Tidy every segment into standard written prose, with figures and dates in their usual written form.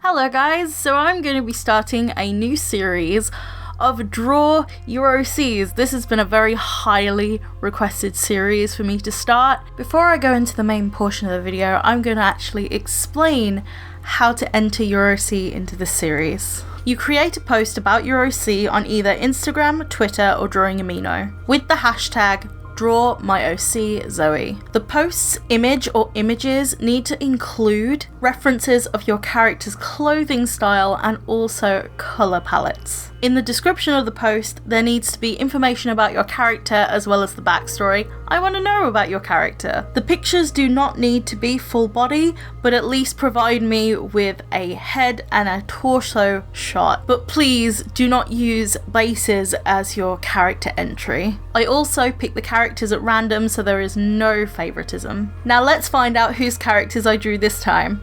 Hello guys, so I'm going to be starting a new series of Draw Your OCs. This has been a very highly requested series for me to start. Before I go into the main portion of the video, I'm going to actually explain how to enter your OC into the series. You create a post about your OC on either Instagram, Twitter, or Drawing Amino with the hashtag Draw My OC Zoe. The post's image or images need to include references of your character's clothing style and also colour palettes. In the description of the post, there needs to be information about your character as well as the backstory. I want to know about your character. The pictures do not need to be full body, but at least provide me with a head and a torso shot. But please do not use bases as your character entry. I also pick the characters at random, so there is no favoritism. Now let's find out whose characters I drew this time.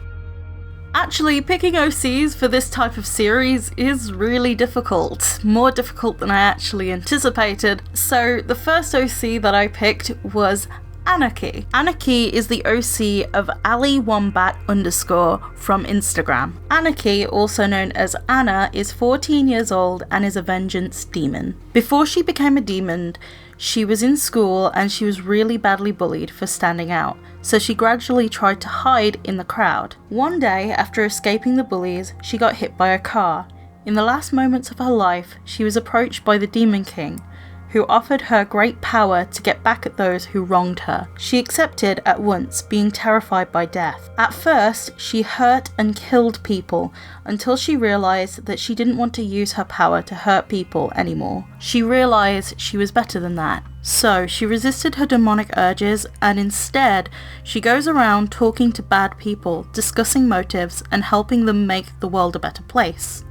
Actually, picking OCs for this type of series is really difficult. More difficult than I actually anticipated. So the first OC that I picked was Anarchy. Anarchy is the OC of Ali1bat_ from Instagram. Anarchy, also known as Anna, is 14 years old and is a vengeance demon. Before she became a demon, she was in school and she was really badly bullied for standing out, so she gradually tried to hide in the crowd. One day, after escaping the bullies, she got hit by a car. In the last moments of her life, she was approached by the Demon King, who offered her great power to get back at those who wronged her. She accepted at once, being terrified by death. At first, she hurt and killed people until she realized that she didn't want to use her power to hurt people anymore. She realized she was better than that. So she resisted her demonic urges and instead she goes around talking to bad people, discussing motives and helping them make the world a better place.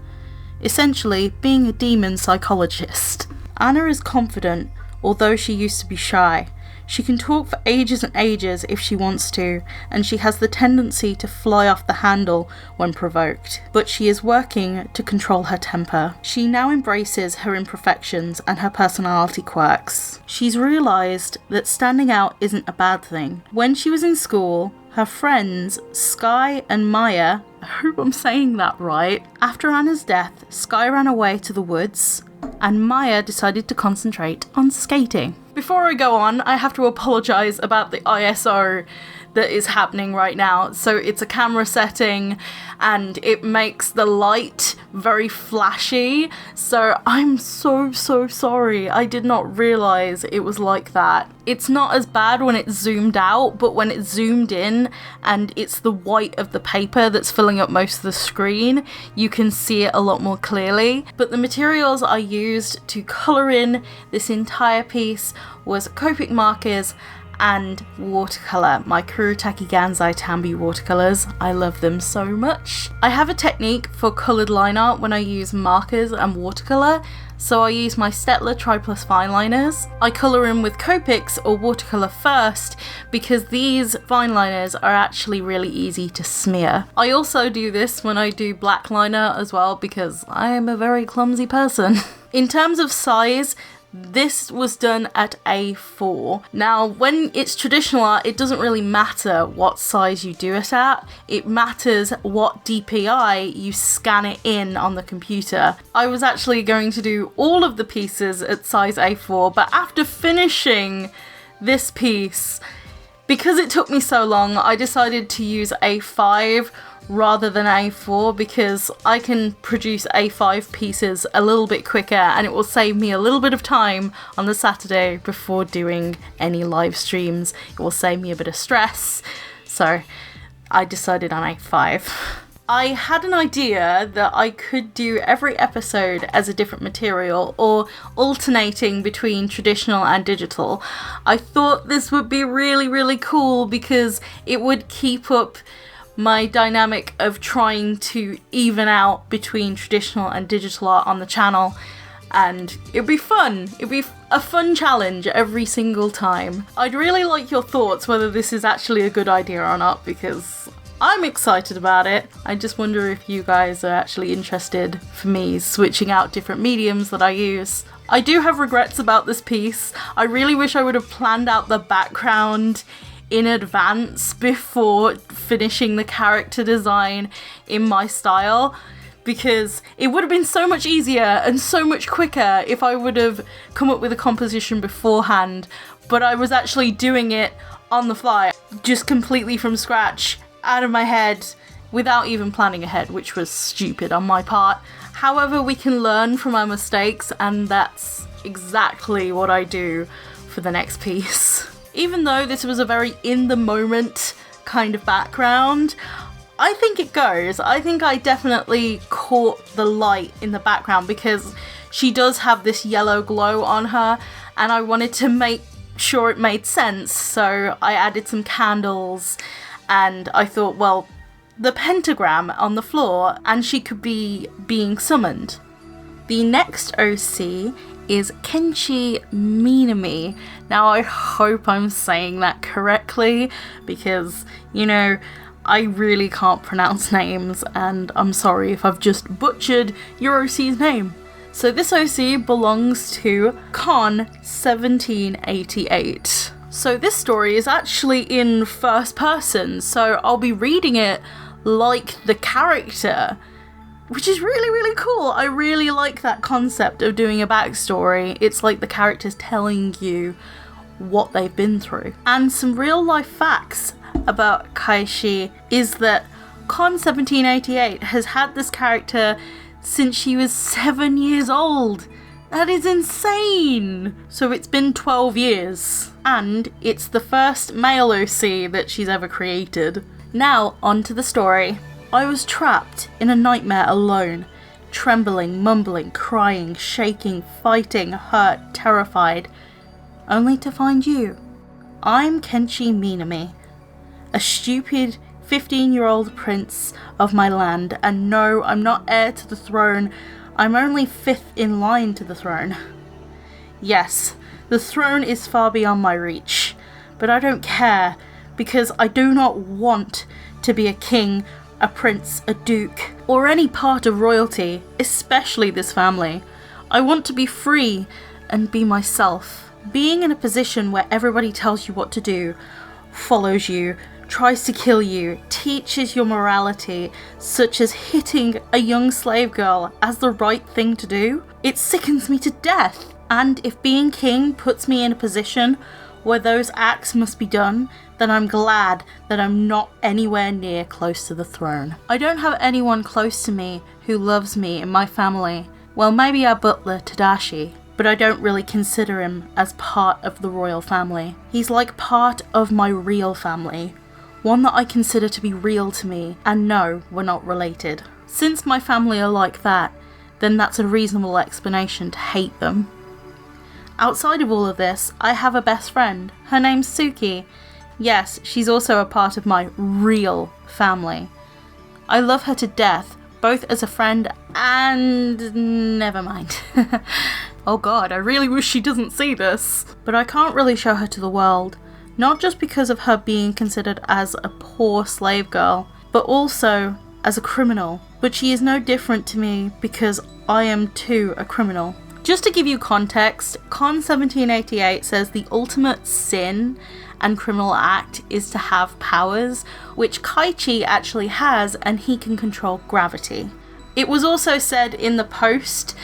Essentially, being a demon psychologist. Anna is confident, although she used to be shy. She can talk for ages and ages if she wants to, and she has the tendency to fly off the handle when provoked. But she is working to control her temper. She now embraces her imperfections and her personality quirks. She's realised that standing out isn't a bad thing. When she was in school, her friends, Sky and Maya, I hope I'm saying that right. After Anna's death, Sky ran away to the woods, and Maya decided to concentrate on skating. Before I go on, I have to apologise about the ISO that is happening right now. So it's a camera setting and it makes the light very flashy. So I'm so sorry. I did not realise it was like that. It's not as bad when it's zoomed out, but when it's zoomed in and it's the white of the paper that's filling up most of the screen, you can see it a lot more clearly. But the materials I used to colour in this entire piece was Copic markers and watercolour, my Kurotaki Gansai Tambi watercolours. I love them so much. I have a technique for coloured line art when I use markers and watercolour, so I use my Staedtler Tri-Plus fine liners. I colour in with Copics or watercolour first because these fine liners are actually really easy to smear. I also do this when I do black liner as well because I am a very clumsy person. In terms of size, this was done at A4. Now, when it's traditional art, it doesn't really matter what size you do it at. It matters what DPI you scan it in on the computer. I was actually going to do all of the pieces at size A4, but after finishing this piece, because it took me so long, I decided to use A5 rather than A4 because I can produce A5 pieces a little bit quicker and it will save me a little bit of time on the Saturday before doing any live streams. It will save me a bit of stress, so I decided on A5. I had an idea that I could do every episode as a different material or alternating between traditional and digital. I thought this would be really cool because it would keep up my dynamic of trying to even out between traditional and digital art on the channel, and it'd be fun. It'd be a fun challenge every single time. I'd really like your thoughts whether this is actually a good idea or not because I'm excited about it. I just wonder if you guys are actually interested for me switching out different mediums that I use. I do have regrets about this piece. I really wish I would have planned out the background in advance before finishing the character design in my style, because it would have been so much easier and so much quicker if I would have come up with a composition beforehand, but I was actually doing it on the fly, just completely from scratch, out of my head, without even planning ahead, which was stupid on my part. However, we can learn from our mistakes, and that's exactly what I do for the next piece. Even though this was a very in-the-moment kind of background, I think it goes. I think I definitely caught the light in the background because she does have this yellow glow on her, and I wanted to make sure it made sense, so I added some candles, and I thought, well, the pentagram on the floor, and she could be being summoned. The next OC is Kenshi Minami. Now, I hope I'm saying that correctly, because, you know, I really can't pronounce names, and I'm sorry if I've just butchered your OC's name. So this OC belongs to Con 1788. So this story is actually in first person, so I'll be reading it like the character, which is really, really cool. I really like that concept of doing a backstory. It's like the character's telling you what they've been through. And some real life facts about Kaishi is that Con 1788 has had this character since she was 7 years old. That is insane! So it's been 12 years. And it's the first male OC that she's ever created. Now, on to the story. I was trapped in a nightmare alone, trembling, mumbling, crying, shaking, fighting, hurt, terrified, only to find you. I'm Kenshi Minami, a stupid 15-year-old prince of my land, and no, I'm not heir to the throne, I'm only 5th in line to the throne. Yes, the throne is far beyond my reach, but I don't care, because I do not want to be a king, a prince, a duke, or any part of royalty, especially this family. I want to be free and be myself. Being in a position where everybody tells you what to do, follows you, tries to kill you, teaches your morality, such as hitting a young slave girl as the right thing to do, it sickens me to death. And if being king puts me in a position where those acts must be done, then I'm glad that I'm not anywhere near close to the throne. I don't have anyone close to me who loves me in my family. Well, maybe our butler, Tadashi, but I don't really consider him as part of the royal family. He's like part of my real family, one that I consider to be real to me, and no, we're not related. Since my family are like that, then that's a reasonable explanation to hate them. Outside of all of this, I have a best friend. Her name's Suki. Yes, she's also a part of my real family. I love her to death, both as a friend and... never mind. Oh god, I really wish she doesn't see this. But I can't really show her to the world, not just because of her being considered as a poor slave girl, but also as a criminal. But she is no different to me because I am too a criminal. Just to give you context, Con 1788 says the ultimate sin and criminal act is to have powers, which Kaichi actually has, and he can control gravity. It was also said in the post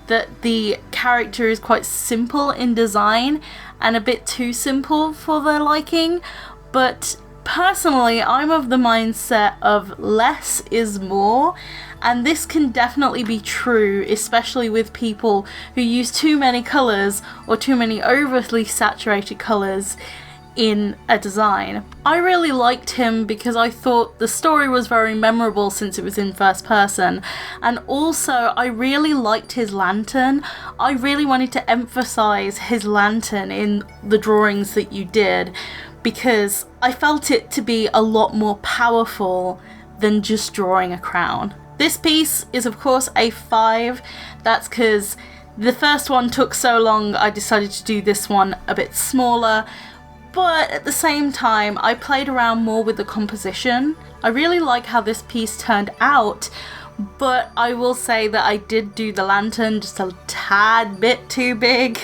that the character is quite simple in design and a bit too simple for their liking, but personally I'm of the mindset of less is more, and this can definitely be true, especially with people who use too many colours or too many overly saturated colours in a design. I really liked him because I thought the story was very memorable since it was in first person, and also I really liked his lantern. I really wanted to emphasize his lantern in the drawings that you did because I felt it to be a lot more powerful than just drawing a crown. This piece is of course a 5, that's because the first one took so long I decided to do this one a bit smaller. But at the same time, I played around more with the composition. I really like how this piece turned out, but I will say that I did do the lantern just a tad bit too big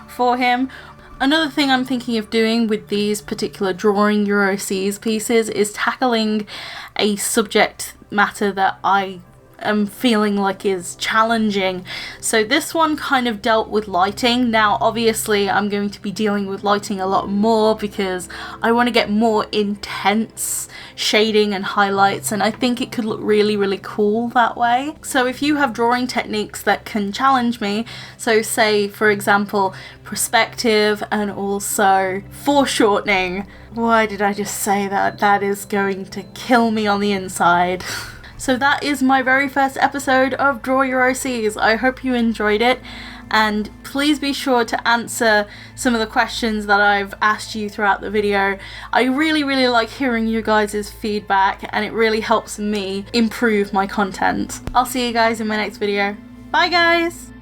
for him. Another thing I'm thinking of doing with these particular Drawing Your OCs pieces is tackling a subject matter that I am feeling like is challenging. So this one kind of dealt with lighting. Now obviously I'm going to be dealing with lighting a lot more because I want to get more intense shading and highlights, and I think it could look really, really cool that way. So if you have drawing techniques that can challenge me, so say for example perspective and also foreshortening, why did I just say that? That is going to kill me on the inside. So that is my very first episode of Draw Your OCs. I hope you enjoyed it, and please be sure to answer some of the questions that I've asked you throughout the video. I really, really like hearing you guys' feedback, and it really helps me improve my content. I'll see you guys in my next video. Bye guys!